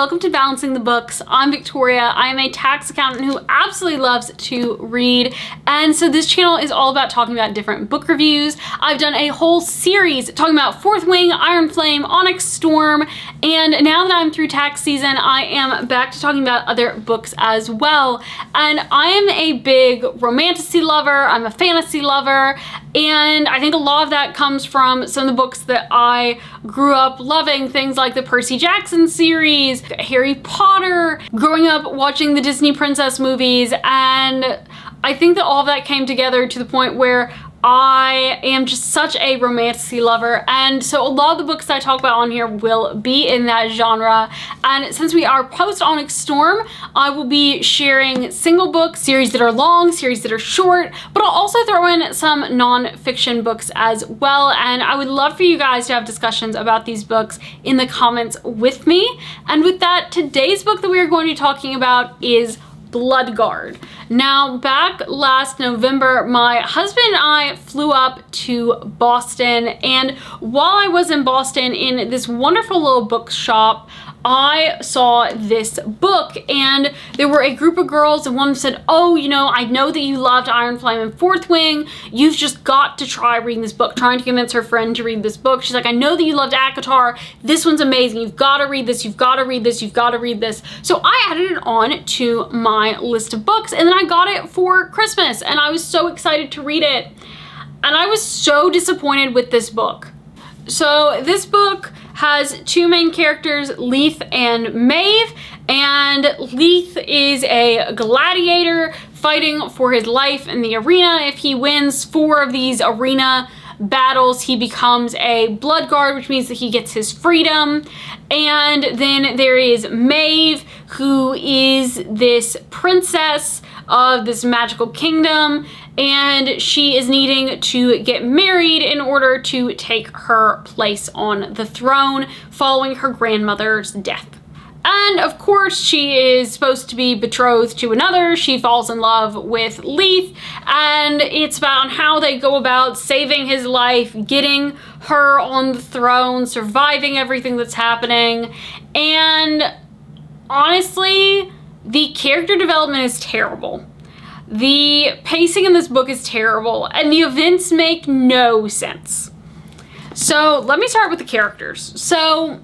welcome to Balancing the Books. I'm Victoria. I am a tax accountant who absolutely loves to read, and so this channel is all about talking about different book reviews. I've done a whole series talking about Fourth Wing, Iron Flame, Onyx Storm, and now that I'm through tax season, I am back to talking about other books as well. And I am a big romantasy lover, I'm a fantasy lover, and I think a lot of that comes from some of the books that I grew up loving, things like the Percy Jackson series, Harry Potter, growing up watching the Disney princess movies, and I think that all of that came together to the point where I am just such a romantasy lover, and so a lot of the books that I talk about on here will be in that genre. And since we are post Onyx Storm, I will be sharing single books, series that are long, series that are short, but I'll also throw in some non-fiction books as well, and I would love for you guys to have discussions about these books in the comments with me. And with that, today's book that we are going to be talking about is Bloodguard. Now, back last November, my husband and I flew up to Boston, and while I was in Boston in this wonderful little bookshop, I saw this book, and there were a group of girls, and one said, "Oh, you know, I know that you loved Iron Flame and Fourth Wing. You've just got to try reading this book," trying to convince her friend to read this book. She's like, "I know that you loved ACOTAR. This one's amazing. You've got to read this. You've got to read this. You've got to read this." So I added it on to my list of books, and then I got it for Christmas, and I was so excited to read it. And I was so disappointed with this book. So this book has two main characters, Leith and Maeve, and Leith is a gladiator fighting for his life in the arena. If he wins 4 of these arena battles, he becomes a Bloodguard, which means that he gets his freedom. And then there is Maeve, who is this princess of this magical kingdom, and she is needing to get married in order to take her place on the throne following her grandmother's death. And of course, she is supposed to be betrothed to another. She falls in love with Leith, and it's about how they go about saving his life, getting her on the throne, surviving everything that's happening. And honestly, the character development is terrible. The pacing in this book is terrible, and the events make no sense. So let me start with the characters. So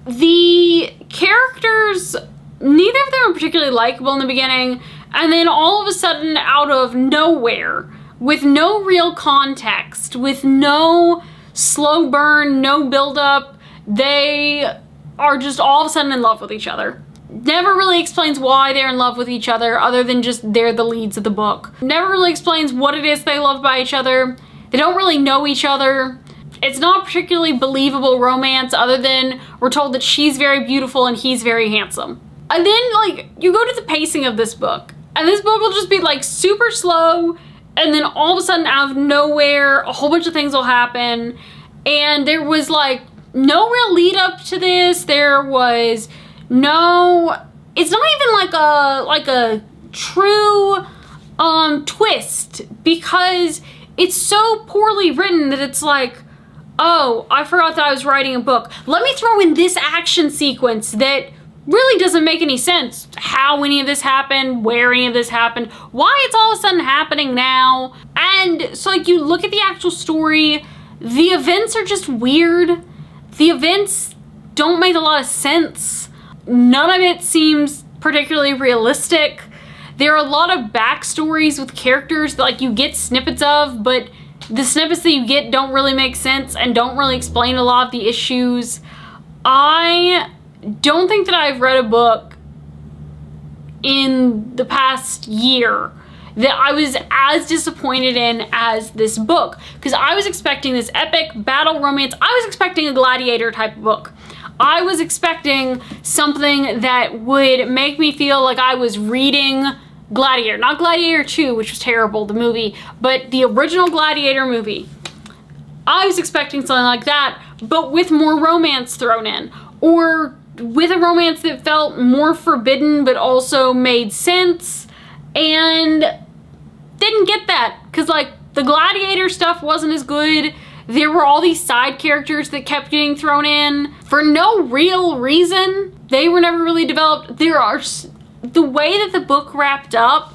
the characters, neither of them are particularly likable in the beginning, and then all of a sudden, out of nowhere, with no real context, with no slow burn, no build-up, they are just all of a sudden in love with each other. Never really explains why they're in love with each other, other than just they're the leads of the book. Never really explains what it is they love by each other. They don't really know each other. It's not a particularly believable romance, other than we're told that she's very beautiful and he's very handsome. And then, like, you go to the pacing of this book, and this book will just be like super slow, and then all of a sudden out of nowhere, a whole bunch of things will happen. And there was like no real lead up to this. There was no, it's not even like a true twist, because it's so poorly written that it's like, oh, I forgot that I was writing a book. Let me throw in this action sequence that really doesn't make any sense. How any of this happened, where any of this happened, why it's all of a sudden happening now. And so like you look at the actual story, the events are just weird. The events don't make a lot of sense. None of it seems particularly realistic. There are a lot of backstories with characters that like you get snippets of, but the snippets that you get don't really make sense and don't really explain a lot of the issues. I don't think that I've read a book in the past year that I was as disappointed in as this book, because I was expecting this epic battle romance. I was expecting a gladiator type of book. I was expecting something that would make me feel like I was reading Gladiator. Not Gladiator 2, which was terrible, the movie, but the original Gladiator movie. I was expecting something like that, but with more romance thrown in, or with a romance that felt more forbidden but also made sense, and didn't get that, because like the Gladiator stuff wasn't as good. There were all these side characters that kept getting thrown in for no real reason. They were never really developed. The way that the book wrapped up,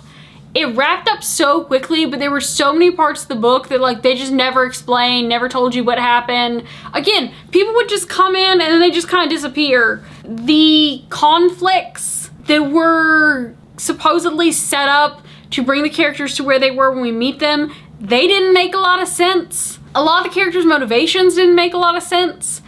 it wrapped up so quickly, but there were so many parts of the book that like they just never explained, never told you what happened. Again, people would just come in and then they just kind of disappear. The conflicts that were supposedly set up to bring the characters to where they were when we meet them, they didn't make a lot of sense. A lot of the characters' motivations didn't make a lot of sense.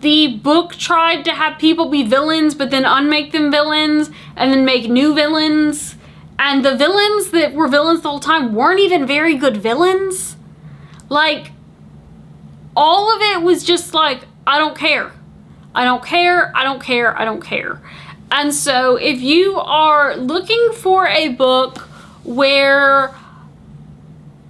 The book tried to have people be villains, but then unmake them villains, and then make new villains. And the villains that were villains the whole time weren't even very good villains. Like, all of it was just like, I don't care. I don't care, I don't care, I don't care. And so if you are looking for a book where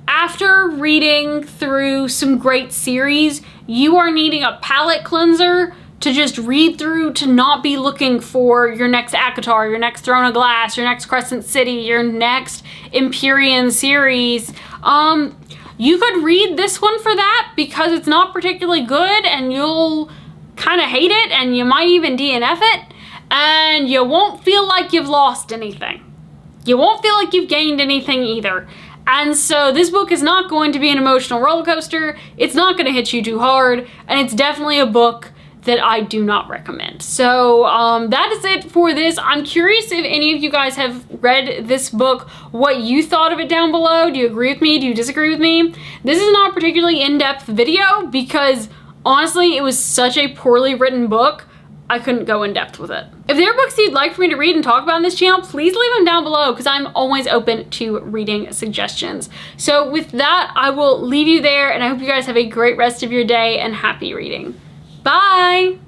after reading through some great series, you are needing a palate cleanser to just read through, to not be looking for your next ACOTAR, your next Throne of Glass, your next Crescent City, your next Empyrean series, you could read this one for that because it's not particularly good and you'll kind of hate it and you might even DNF it and you won't feel like you've lost anything. You won't feel like you've gained anything either. And so this book is not going to be an emotional roller coaster. It's not going to hit you too hard. And it's definitely a book that I do not recommend. So that is it for this. I'm curious if any of you guys have read this book, what you thought of it down below. Do you agree with me? Do you disagree with me? This is not a particularly in-depth video because honestly, it was such a poorly written book. I couldn't go in depth with it. If there are books you'd like for me to read and talk about on this channel, please leave them down below because I'm always open to reading suggestions. So with that, I will leave you there and I hope you guys have a great rest of your day and happy reading. Bye!